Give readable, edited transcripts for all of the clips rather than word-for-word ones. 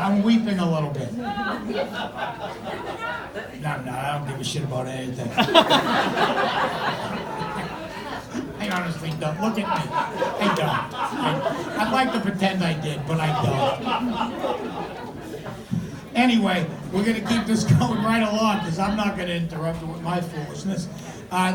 I'm weeping a little bit. No, I don't give a shit about anything. I honestly don't. Look at me. I don't. I'd like to pretend I did, but I don't. Anyway, we're going to keep this going right along because I'm not going to interrupt it with my foolishness.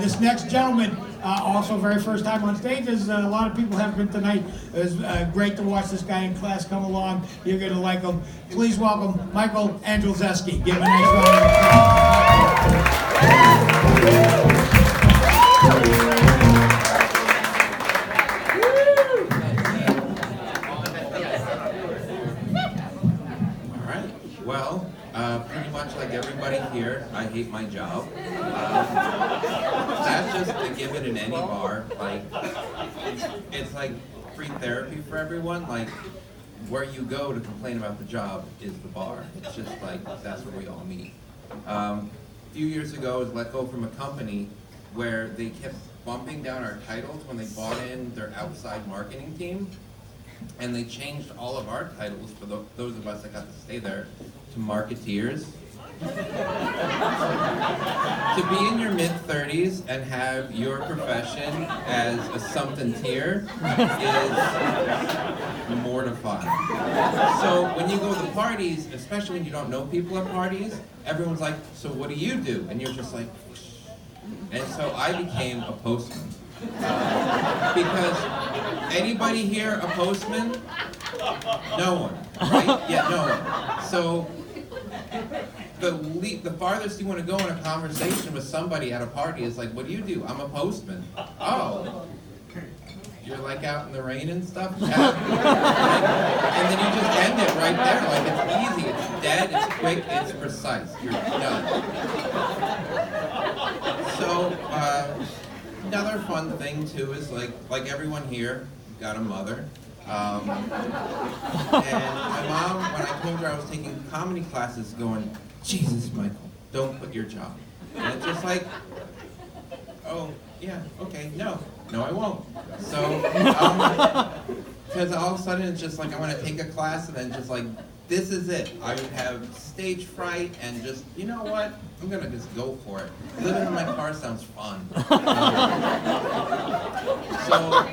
This next gentleman, also very first time on stage, as a lot of people have been tonight. It was great to watch this guy in class come along. You're going to like him. Please welcome Michael Andrzejewski. Give him a nice round of applause. Well, pretty much like everybody here, I hate my job. That's just a given in any bar. Like, it's like free therapy for everyone. Like, where you go to complain about the job is the bar. It's just like, that's where we all meet. A few years ago, I was let go from a company where they kept bumping down our titles when they bought in their outside marketing team. And they changed all of our titles for those of us that got to stay there to marketeers. To be in your mid-30s and have your profession as a something tier is mortifying. So when you go to the parties, especially when you don't know people at parties, everyone's like, so what do you do? And you're just like, whoosh. And so I became a postman. Because anybody here a postman? No one, right? Yeah, no one. So the farthest you want to go in a conversation with somebody at a party is like, what do you do? I'm a postman. Oh, you're like out in the rain and stuff? Yeah. And then you just end it right there. Like, it's easy, it's dead, it's quick, it's precise. You're done. So, another fun thing too is like everyone here got a mother, and my mom, when I told her I was taking comedy classes, going, Jesus, Michael, don't quit your job. And it's just like, oh yeah, okay, no, I won't. So, because all of a sudden it's just like I want to take a class and then just like, this is it. I would have stage fright and just, you know what? I'm gonna just go for it. Living in my car sounds fun. So,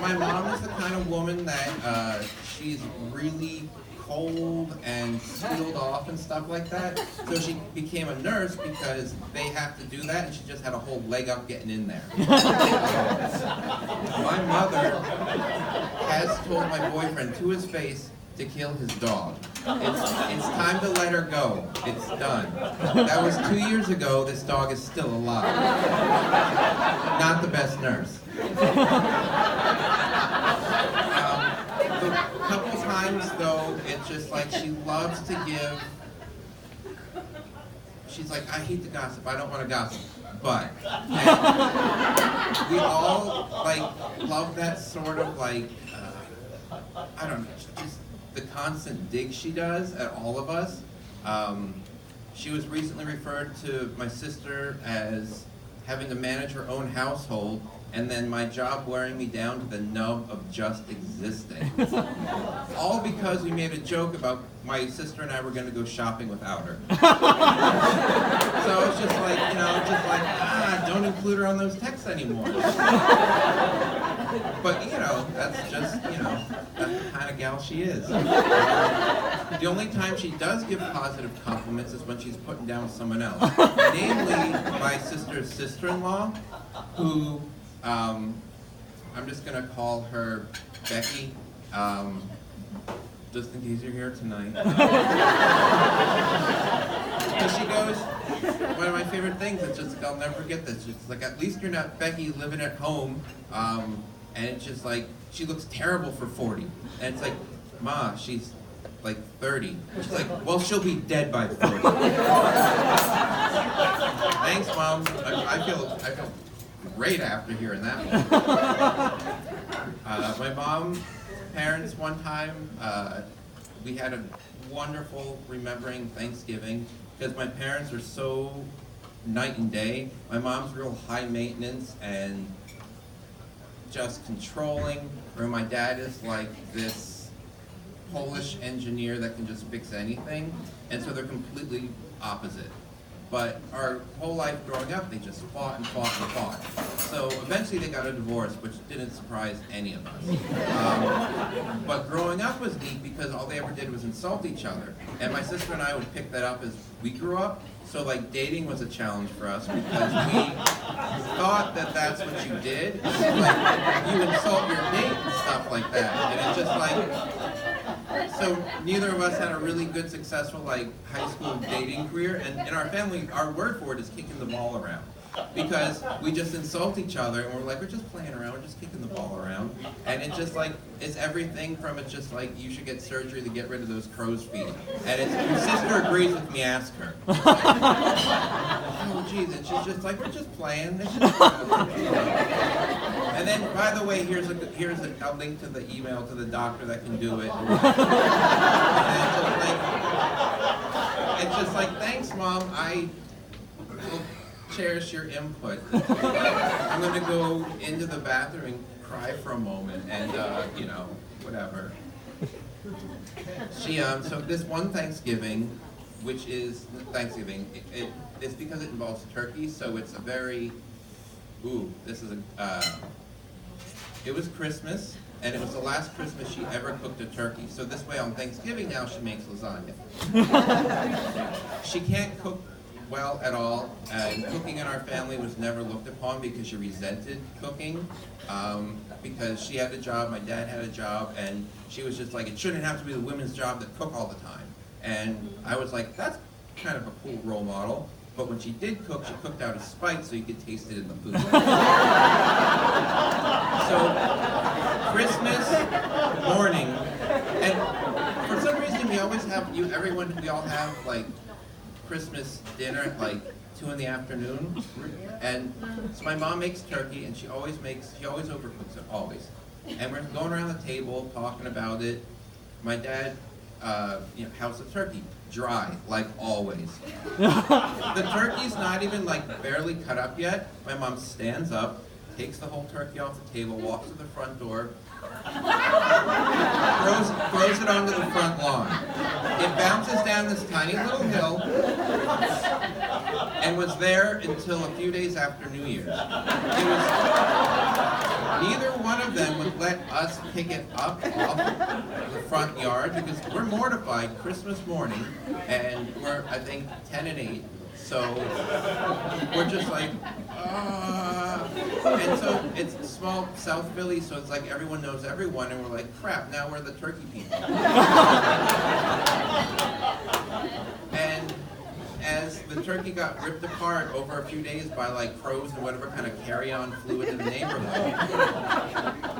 my mom is the kind of woman that she's really cold and sealed off and stuff like that. So she became a nurse because they have to do that, and she just had a whole leg up getting in there. My mother has told my boyfriend to his face to kill his dog. It's time to let her go. It's done. That was 2 years ago. This dog is still alive. Not the best nurse. A couple times though, it's just like she loves to give. She's like, I hate to gossip. I don't want to gossip. But we all like love that sort of like I don't know, just the constant dig she does at all of us. She was recently referred to my sister as having to manage her own household, and then my job wearing me down to the nub of just existing. All because we made a joke about my sister and I were going to go shopping without her. So it's just like, you know, don't include her on those texts anymore. But, you know, that's just, you know, that's the kind of gal she is. The only time she does give positive compliments is when she's putting down someone else. Namely, my sister's sister-in-law, who, I'm just going to call her Becky, just in case you're here tonight. Because she goes, one of my favorite things, it's just like, I'll never forget this. She's like, at least you're not Becky living at home. And it's just like, she looks terrible for 40. And it's like, Ma, she's like 30. She's like, well, she'll be dead by 40. Thanks, Mom. I feel great after hearing that one. My mom's parents, one time, we had a wonderful remembering Thanksgiving, because my parents are so night and day. My mom's real high maintenance and just controlling, where my dad is like this Polish engineer that can just fix anything, and so they're completely opposite. But our whole life growing up, they just fought and fought and fought. So eventually they got a divorce, which didn't surprise any of us. But growing up was neat because all they ever did was insult each other. And my sister and I would pick that up as we grew up. So like dating was a challenge for us because we thought that that's what you did. Like you insult your date and stuff like that. And it's just like, so neither of us had a really good, successful like high school dating career. And in our family, our word for it is kicking the ball around. Because we just insult each other and we're like, we're just playing around, we're just kicking the ball around. And it's just like, it's everything from it's just like, you should get surgery to get rid of those crow's feet. And it's, your sister agrees with me, ask her. Oh geez, and she's just like, we're just playing. It's just and then, by the way, here's a link to the email to the doctor that can do it. And it's just like, thanks mom, I will cherish your input. I'm going to go into the bathroom and cry for a moment and, you know, whatever. So this one Thanksgiving, which is Thanksgiving, it's because it involves turkey, so it's a very, it was Christmas, and it was the last Christmas she ever cooked a turkey. So this way on Thanksgiving now she makes lasagna. She can't cook well at all, and cooking in our family was never looked upon because she resented cooking, because she had a job, my dad had a job, and she was just like, it shouldn't have to be the women's job to cook all the time. And I was like, that's kind of a cool role model, but when she did cook, she cooked out of spite so you could taste it in the food. So, Christmas morning, and for some reason we always have, we all have like Christmas dinner at like 2 in the afternoon, and so my mom makes turkey, and she always overcooks it, always. And we're going around the table talking about it. My dad, how's the turkey? Dry, like always. The turkey's not even like barely cut up yet. My mom stands up, takes the whole turkey off the table, walks to the front door, throws it onto the front lawn. It bounces down this tiny little hill and was there until a few days after New Year's. Neither one of them would let us pick it up off the front yard because we're mortified Christmas morning, and we're, I think, 10 and 8. So we're just like, and so it's small South Philly, so it's like everyone knows everyone, and we're like, crap, now we're the turkey people. And as the turkey got ripped apart over a few days by like crows and whatever kind of carry-on flew into the neighborhood,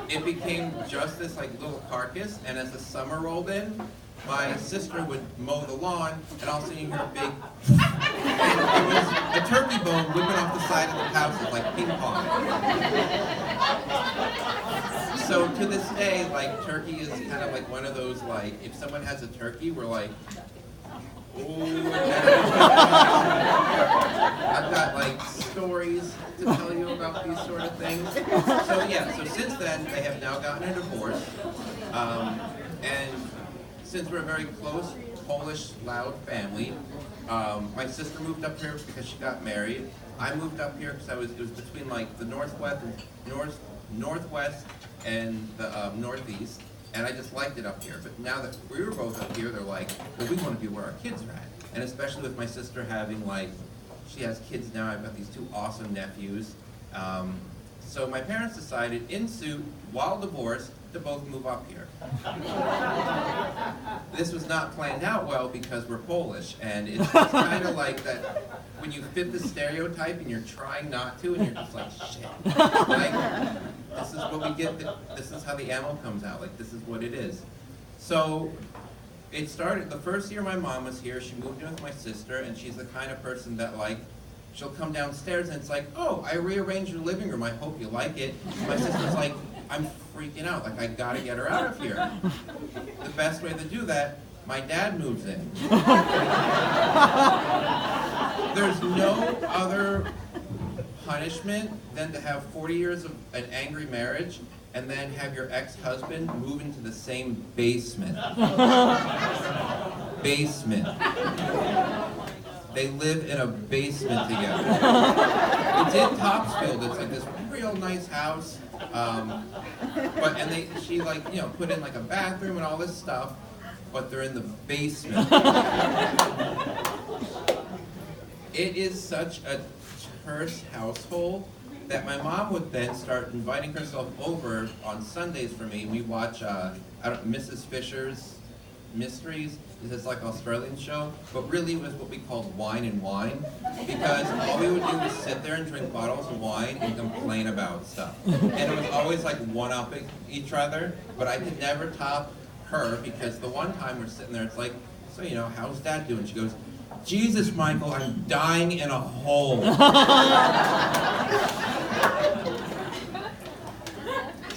it became just this like little carcass, and as the summer rolled in, my sister would mow the lawn, and all of a sudden you hear a big, and it was a turkey bone whipping off the side of the house like ping pong. So to this day, like turkey is kind of like one of those like, if someone has a turkey, we're like, oh, I've got like stories to tell you about these sort of things. So yeah, so since then they have now gotten a divorce, and since we're a very close Polish loud family, my sister moved up here because she got married. I moved up here because it was between like the northwest and the northeast. And I just liked it up here. But now that we were both up here, they're like, well, we want to be where our kids are at. And especially with my sister having like, she has kids now, I've got these 2 awesome nephews. So my parents decided, in suit, while divorced, to both move up here. This was not planned out well because we're Polish, and it's kind of like that when you fit the stereotype and you're trying not to, and you're just like, shit. Like, this is what we get, this is how the ammo comes out, like this is what it is. So it started, the first year my mom was here, she moved in with my sister, and she's the kind of person that like, she'll come downstairs and it's like, oh, I rearranged your living room, I hope you like it. My sister's like, I'm freaking out, like I gotta get her out of here. The best way to do that, my dad moves in. There's no other punishment than to have 40 years of an angry marriage and then have your ex-husband move into the same basement. Basement. They live in a basement together. It's in Topsfield. It's like this real nice house. She like, you know, put in like a bathroom and all this stuff, but they're in the basement. It is such a terse household that my mom would then start inviting herself over on Sundays for me. We watch Mrs. Fisher's Mysteries. It's like an Australian show, but really it was what we called Wine and Wine, because all we would do was sit there and drink bottles of wine and complain about stuff. And it was always like one-upping each other, but I could never top her, because the one time we're sitting there, it's like, so, you know, how's Dad doing? She goes, Jesus, Michael, I'm dying in a hole.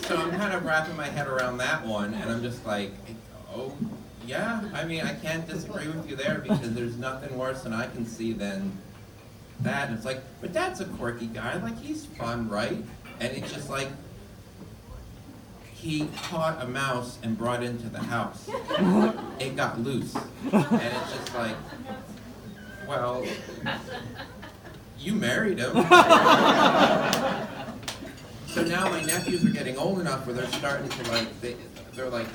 So I'm kind of wrapping my head around that one, and I'm just like, oh, yeah, I mean, I can't disagree with you there, because there's nothing worse than I can see than that. And it's like, but Dad's a quirky guy, like, he's fun, right? And it's just like, he caught a mouse and brought it into the house. It got loose. And it's just like, well, you married him. So now my nephews are getting old enough where they're starting to like, they're like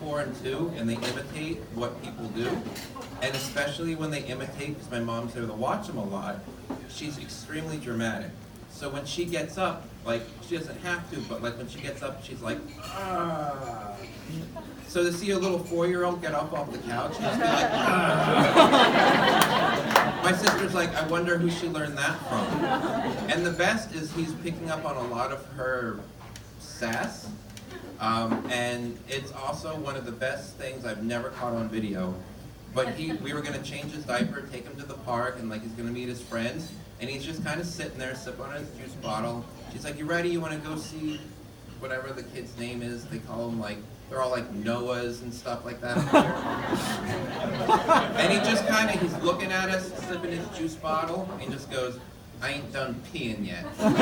4 and 2, and they imitate what people do. And especially when they imitate, because my mom's there to watch them a lot, she's extremely dramatic. So when she gets up, like, she doesn't have to, but like when she gets up, she's like, ah. So to see a little 4-year-old get up off the couch and just be like, ah. My sister's like, I wonder who she learned that from. And the best is he's picking up on a lot of her sass. And it's also one of the best things I've never caught on video. But we were gonna change his diaper, take him to the park, and like he's gonna meet his friends. And he's just kind of sitting there, sipping on his juice bottle. She's like, you ready? You wanna go see whatever the kid's name is? They call them like, they're all like Noahs and stuff like that. And he just kind of, he's looking at us, sipping his juice bottle, and he just goes, I ain't done peeing yet. And